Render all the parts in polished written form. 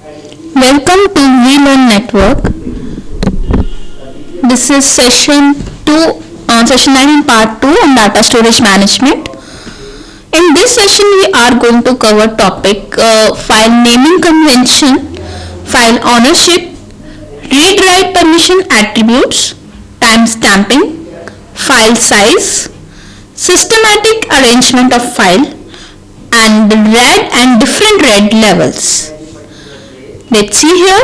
Welcome to VLearn Network. This is session 2, session 9 in part 2 on data storage management. In this session we are going to cover topic file naming convention, file ownership, read-write permission attributes, time stamping, file size, systematic arrangement of file, and read and different read levels. Let's see here.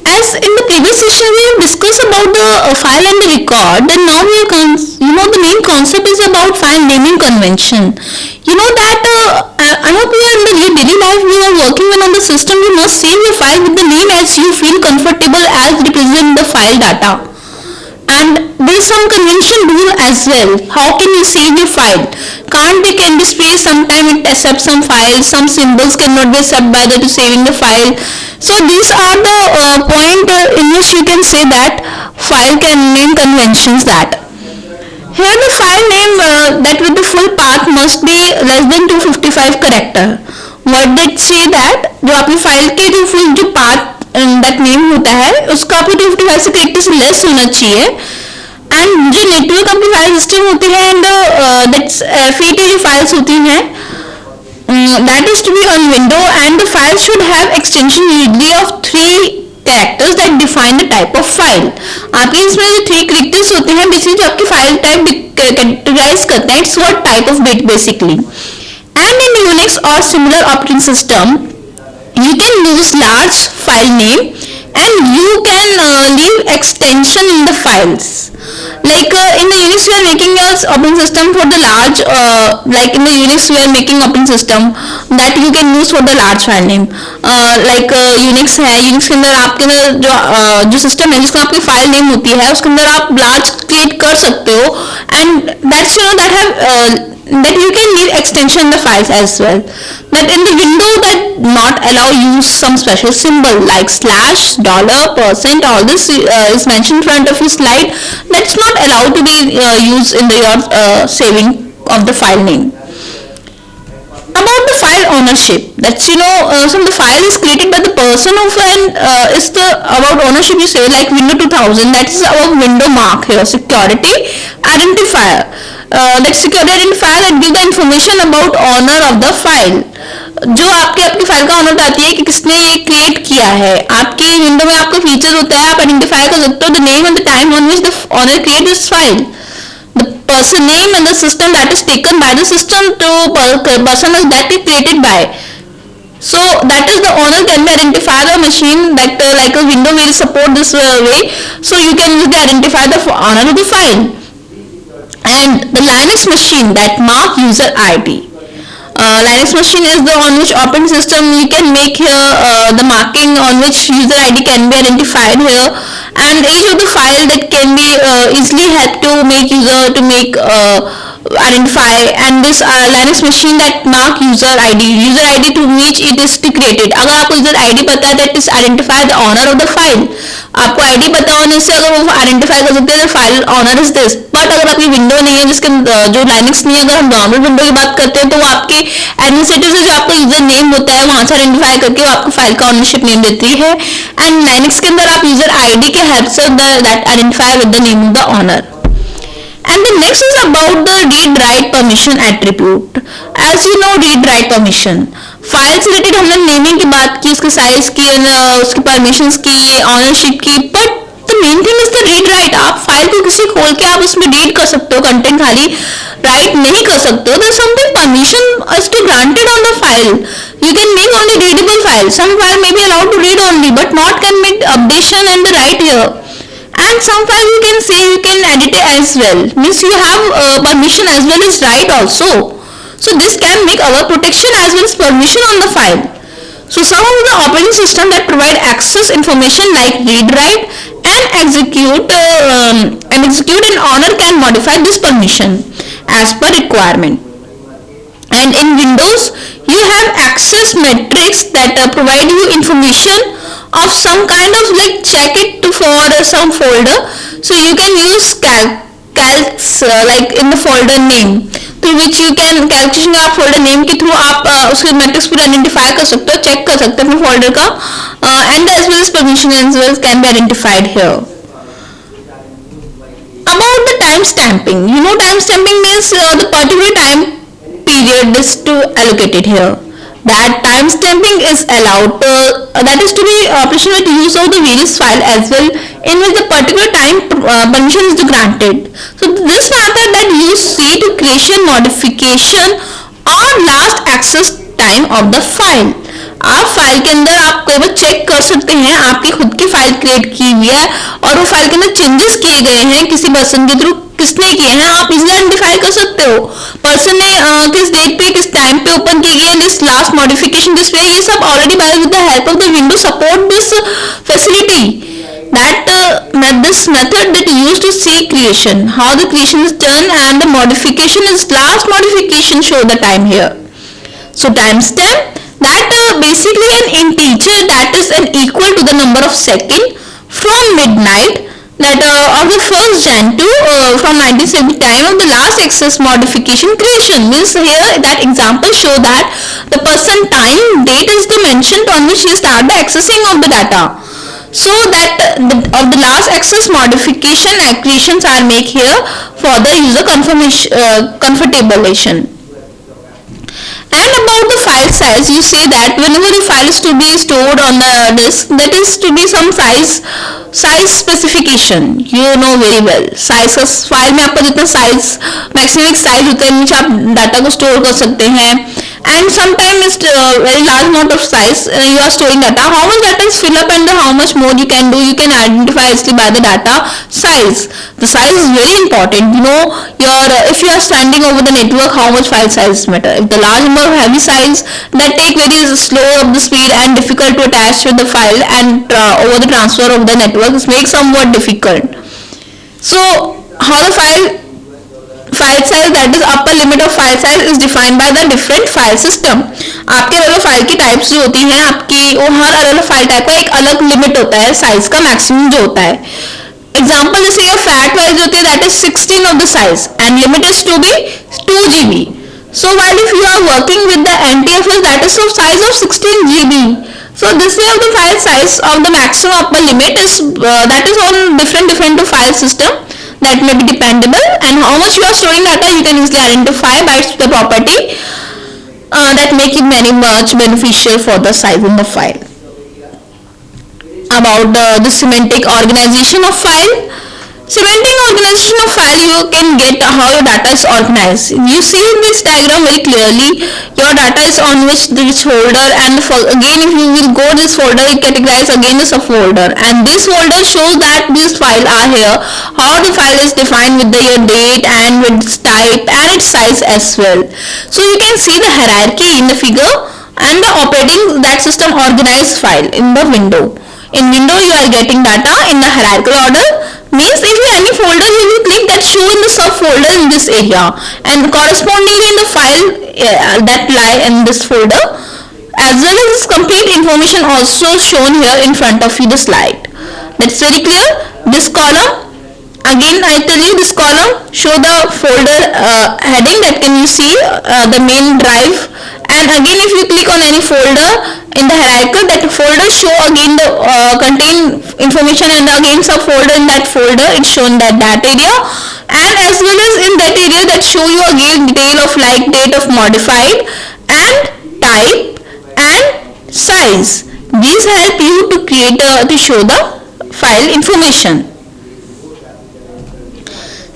As in the previous session we have discussed about the file and the record, and now the main concept is about file naming convention. You know that I hope you are in the daily life we are working on the system. You must save your file with the name as you feel comfortable as represent the file data. And there is some convention rule as well. How can you save your file? Can be space, sometimes it accepts some files, some symbols cannot be accepted by to saving the file. So these are the point in which you can say that file can name conventions that. Here the file name that with the full path must be less than 255 character. What did say that जो आपकी file के जो full जो path that name होता है उसका आपको 255 से character से less होना चाहिए. एंड जो नेटवर्क आपकी फाइल सिस्टम होती है एंड दैट्स FAT जो फाइल्स होती हैं that is to be on window and the file should have extension usually of 3 characters that define the type of file. आपके इसमें जो 3 characters होते हैं बेसिकली जो आपकी फाइल टाइप कैटेगराइज करते हैं. It's what type of bit basically. And in Unix और similar operating system you can use large file name and you can leave extension in the files. Like in the Unix we are making a operating system for the large like in the Unix we are making operating system that you can use for the large file name. Like Unix है, Unix के अंदर आपके अंदर जो system है जिसका आपकी file name होती है उसके अंदर आप large create कर सकते हो and that's that have that you can leave extension in the files as well. That in the window that not allow use some special symbol like slash, dollar, %, all this is mentioned in front of your slide. That's not allowed to be used in the your saving of the file name. About the file ownership, that's so the file is created by the person of and is the about ownership you say like window 2000, that is our window mark here, security identifier. That security identifier that give the information about owner of the file. जो आपकी file का honour बताती है कि किसने ये create किया है. आपके विंडो में आपका फीचर होता है, आप आइडेंटिफाई कर सकते हो the name and the time on which the owner create this file, the person name and the system that is taken by the system to person that is created by. So that is the owner can be identify the machine that like a window will support this way, so you can use to identify the owner of the file. And the Linux machine that mark user ID. Linux machine is the on which operating system you can make here the marking on which user ID can be identified here, and each of the file that can be easily help to make user to make identify, and this Linux machine that mark user ID to which it is created. अगर आपको user ID पता है that is identify the owner of the file. आपको ID पता होने से अगर वो आइडेंटिफाई कर सकते हैं file owner is this. But अगर आपकी विंडो नहीं है जिसके जो लाइनक्स नहीं है, अगर हम नॉर्मल विंडो की बात करते हैं तो वो आपके एडमिनिस्ट्रेटर से जो आपका यूजर नेम होता है वहां से आइडेंटिफाई करके वो आपको फाइल का ऑनरशिप नेम देती है. एंड लाइनक्स के अंदर आप यूजर आईडी के हेल्प से that identify with the name of the owner. And the next is about the read-write permission attribute. As you know, read-write permission. File से related हमने naming की बात की, उसके साइज की, उसकी परमिशंस की, ऑनरशिप की. But the main thing is the read-right. आप फाइल को किसी खोल के आप उसमें रीड कर सकते हो, कंटेंट खाली राइट नहीं कर सकते हो. There something permission is to granted on the file. You can make only readable file. Some file may be allowed to read only, but not can make updation and the write here. And some file you can say you can edit it as well. Means you have permission as well as write also. So this can make our protection as well as permission on the file. So some of the operating system that provide access information like read, write and execute and owner can modify this permission as per requirement. And in Windows you have access metrics that provide you information of some kind of like check it for some folder. So you can use calcs like in the folder name. Through which you can calculation आप folder name के through आप उसके matrix पूरा identify कर सकते हो, check कर सकते हो अपने फोल्डर का, and as well as permission as well can be identified here. About the time stamping, you know time stamping means the particular time period is to allocated here. That time stamping is allowed, that is to be operational with use of the various file as well in which the particular time permission is granted. So this method that you see to creation, modification or last access time of the file. आप file के अंदर आप कई बार check कर सकते हैं आपकी खुद की फाइल क्रिएट की हुई है और वो फाइल के अंदर चेंजेस किए गए हैं किसी पर्सन के थ्रू, किसने किए हैं आप इजीली आइडेंटिफाई कर सकते हो. पर्सन ने किस डेट पे किस टाइम पे ओपन की गई this last modification this way, ये सब already by with the help of the window support this facility. That this method that used to see creation, how the creation is done and the modification is last modification show the time here. So timestamp that basically an integer that is an equal to the number of second from midnight that of the first Jan to from 1970 time of the last access modification creation. Means here that example show that the person time date is the mentioned on which he start the accessing of the data. So that of the last access modification creations are make here for the user comfortabilization. And about the file size, you say that whenever the file is to be stored on the disk, that is to be some size specification. You know very well size का file में आपका जितना size maximum size होता है नीचे आप data को store कर सकते हैं. And sometimes it's very large amount of size you are storing data. How much data is fill up and how much more you can do, you can identify easily by the data size. The size is very important. You know your if you are standing over the network, how much file size matter. If the large number of heavy size that take very slow of the speed and difficult to attach with the file and over the transfer of the network, it makes somewhat difficult. So how the file size that is upper limit of file size is defined by the different file system. आपके अलग file की types जो होती हैं आपकी वो हर अलग file type का एक अलग लिमिट होता है साइज का मैक्सिमम जो होता है. एग्जांपल जैसे ये फैट वाइज होती है that is 16 of the size and limit is to be 2 GB. So while if you are working with the NTFS that is of size of 16 GB. So this way of the file size of the maximum upper limit is that is on different to file system that may be dependable, and how much you are storing data you can easily identify by the property that make it very much beneficial for the size in the file. About the semantic organization of file. Semantic organization of file you can get how your data is organized. You see in this diagram very clearly your data is on which folder, and again if you will go this folder it categorize again the subfolder, and this folder shows that these file are here, how the file is defined with the your date and with its type and its size as well. So you can see the hierarchy in the figure and the operating that system organized file in the window. In window you are getting data in the hierarchical order. Means if you any folder you will click that show in the subfolder in this area, and correspondingly in the file that lie in this folder as well as complete information also shown here in front of you the slide. That's very clear. This column again I tell you this column show the folder heading that can you see the main drive, and again if you click on any folder in the hierarchical that folder show again the contain information, and again subfolder in that folder it's shown that area, and as well as in that area that show you again detail of like date of modified and type and size. These help you to create to show the file information.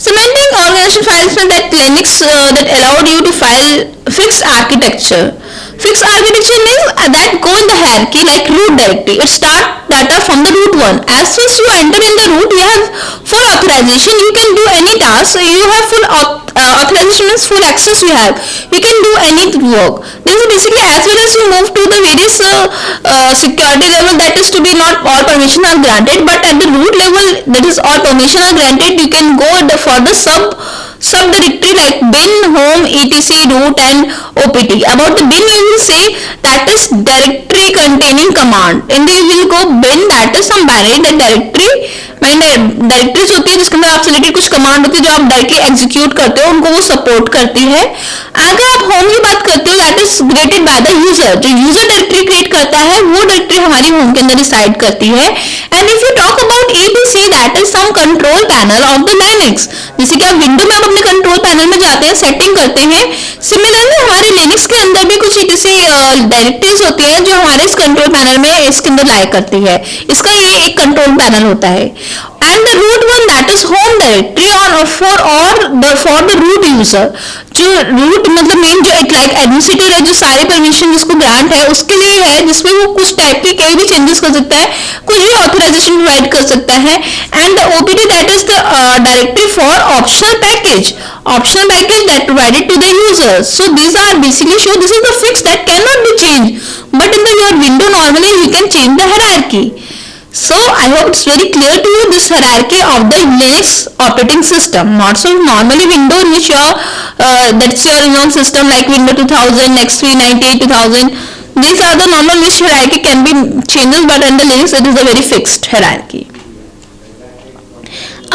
Semantic organization files that Linux that allowed you to file fixed architecture. Fixed architecture means that go in the hierarchy like root directory. It start data from the root one. As soon as you enter in the root, you have full authorization. You can do any task. So you have full authorization means full access you have. You can do any work. This is basically as well as you move to the various security level, that is to be not all permission are granted, but at the root level that is all permission are granted. You can go for the subdirectory like bin, home, etc, root and opt. About the bin you will say that is directory containing command. In the you will go bin, that is some binary, the directory directories होती है जिसके अंदर आपसे related कुछ command होती है जो आप डायरेक्टली एग्जीक्यूट करते हो, उनको वो सपोर्ट करती है. अगर आप होम की बात करते हो, that is created by the user. जो यूजर डायरेक्टरी क्रिएट करता है वो डायरेक्टरी हमारी होम के अंदर रिसाइड करती है. And if you talk about ABC, that is some control panel of the Linux. जैसे कि आप विंडो में आप अपने कंट्रोल पैनल में जाते हैं, सेटिंग करते हैं, सिमिलरली हमारे लिनक्स के अंदर भी कुछ ऐसी डायरेक्टरीज होती हैं जो हमारे इस कंट्रोल पैनल में इसके अंदर लाया करती है. इसका ये एक कंट्रोल पैनल होता है. And the root one, that is home directory for the root user. जो रूट मतलब मेन जो एक लाइक एडमिनिस्ट्रेटर है, जो सारे परमिशन जिसको ग्रांट है उसके लिए है, जिसमें वो कुछ टाइप के कई भी चेंजेस कर सकता है, कुछ भी ऑथराइजेशन प्रोवाइड कर सकता है. And the OPT, that is the directory for optional package that provided to the users. So these are basically show this is the fix that cannot be changed, but in your window normally you can change the hierarchy. So I hope it's very clear to you this hierarchy of the Linux operating system. Not so normally window in which that's your system like Windows 2000, XP 98, 2000. These are the normal which hierarchy can be changes, but in the Linux it is a very fixed hierarchy.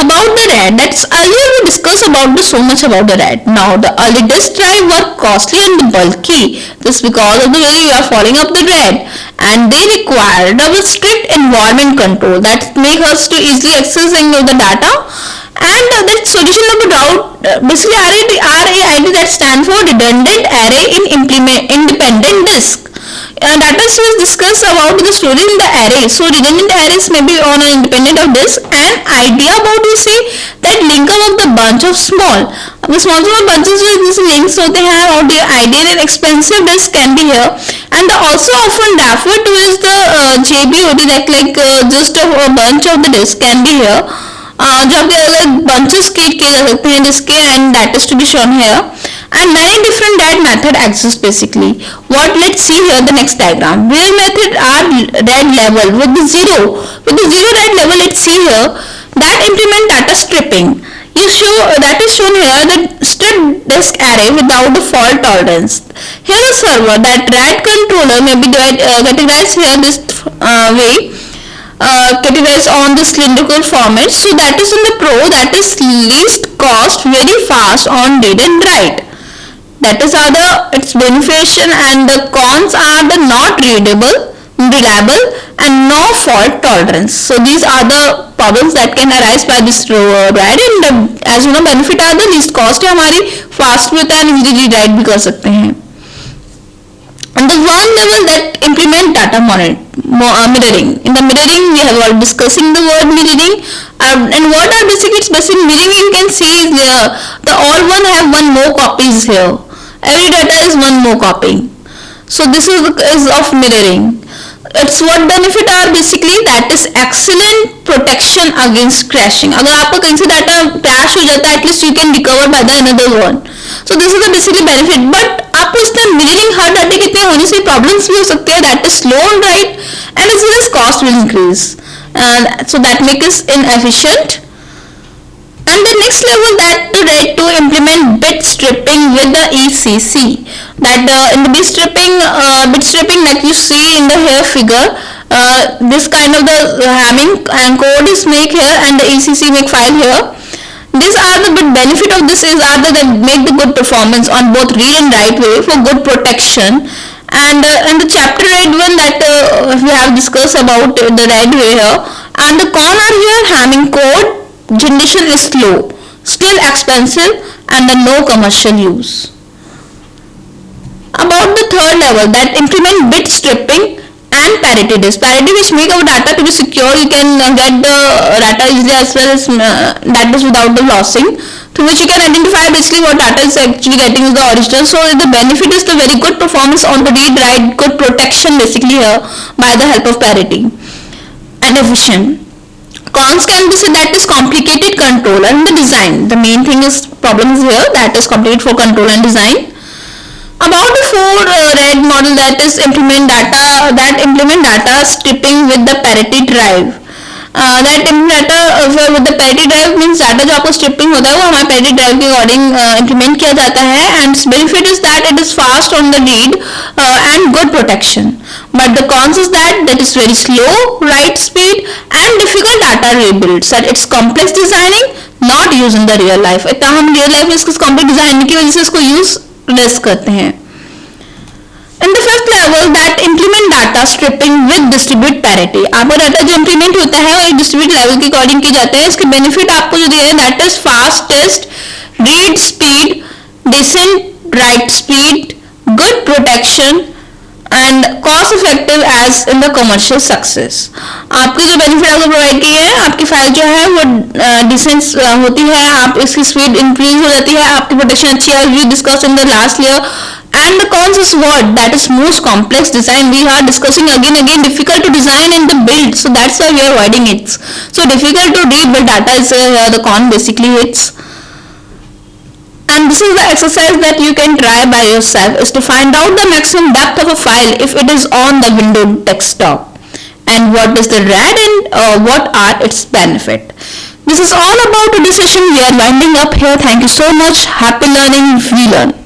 About the RAID, that's earlier we discussed about so much about the RAID. Now the early disk drive were costly and bulky. This because of the way you are following up the RAID, and they required a strict environment control that make us to easily accessing of the data. And that solution of the route basically RAID, that stands for redundant array in independent disk. Data was discussed about the storage in the array. So redundant arrays may be on an independent of disk. And idea about you say that link up of the bunch of small bunches with these links होते हैं, और the ideal and expensive disk can be here. And the also often referred to is the JBOD, that like just a bunch of the disk can be here. जो आपके अलग bunches create किए जा सकते हैं disk के, and that is to be shown here. And many different RAID method exist basically. Let's see here the next diagram. Where method are RAID level with the zero RAID level. Let's see here that implement data stripping. That is shown here, the strip disk array without the fault tolerance. Here the server, that RAID controller may be categorized here this way. Categorized on the cylindrical format. So that is in the Pro, that is least cost, very fast on read and write. That is its beneficial, and the cons are the not reliable and no fault tolerance. So these are the problems that can arise by this RAID. And as you know, benefit are the least cost है हमारी, fast with and easily write भी कर सकते हैं. And the one level that implement data mirroring. In the mirroring, we have already discussing the word mirroring. And what are basically it's basic mirroring? You can see the all one have one more copies here. Every data is one more copy. So this is of mirroring. It's what benefit are basically, that is excellent protection against crashing. अगर आपका कहीं से data crash हो जाता है, at least you can recover by the another one. So this is the basically benefit. But आपको इसमें mirroring हर डाटे कितने होने से problems भी हो सकते हैं. That is slow on write, and as well as cost will increase. So that makes it inefficient. And the next level, that to implement bit stripping with the ECC. That in the bit stripping like you see in the here figure, this kind of the Hamming and code is make here, and the ECC make file here. These are the bit benefit of this is are that make the good performance on both read and write way for good protection. And in the chapter RAID one, that we have discussed about the RAID way here. And the con are here, Hamming code generation is slow, still expensive, and the no commercial use. About the third level, that implement bit stripping and parity disk. Parity which make our data to be secure. You can get the data easily as well as that is without the lossing, through which you can identify basically what data is actually getting is the original. So the benefit is the very good performance on the read write, good protection basically here by the help of parity, and efficient. Cons can be said, that is complicated control and the design. The main thing is problem is here, that is complicated for control and design. About the four RAID model, that is implement data stripping with the parity drive. That data with the Peretti drive means data जो आपको striping होता है वो हमारे Peretti drive के according implement किया जाता है, and benefit is that it is fast on the read and good protection, but the cons is that is very slow write speed and difficult data rebuilds, that it's complex designing not used in the real life. इतना हम real life में इसको complex design की वजह से इसको use less करते हैं. In the fifth level, that implement data stripping with distribute parity. आपका डाटा जो इम्प्लीमेंट होता है वो एक डिस्ट्रीब्यूट लेवल के अकॉर्डिंग की जाता है. इसके बेनिफिट आपको जो दिया है that is fastest read speed, decent write speed, good protection and cost effective as in the commercial success. आपके जो बेनिफिट आपको प्रोवाइड किए हैं, आपकी फाइल जो है वो डिसेंट होती है, आप इसकी स्पीड इंक्रीज हो जाती है, आपकी प्रोटेक्शन अच्छी है, we discuss in the last layer. And the cons is what? That is most complex design. We are discussing again difficult to design and the build. So that's why we are avoiding it. So difficult to read but data is the con basically hits. And this is the exercise that you can try by yourself, is to find out the maximum depth of a file if it is on the Windows desktop. And what is the RAD and what are its benefit. This is all about today's session. We are winding up here. Thank you so much. Happy learning. We learn.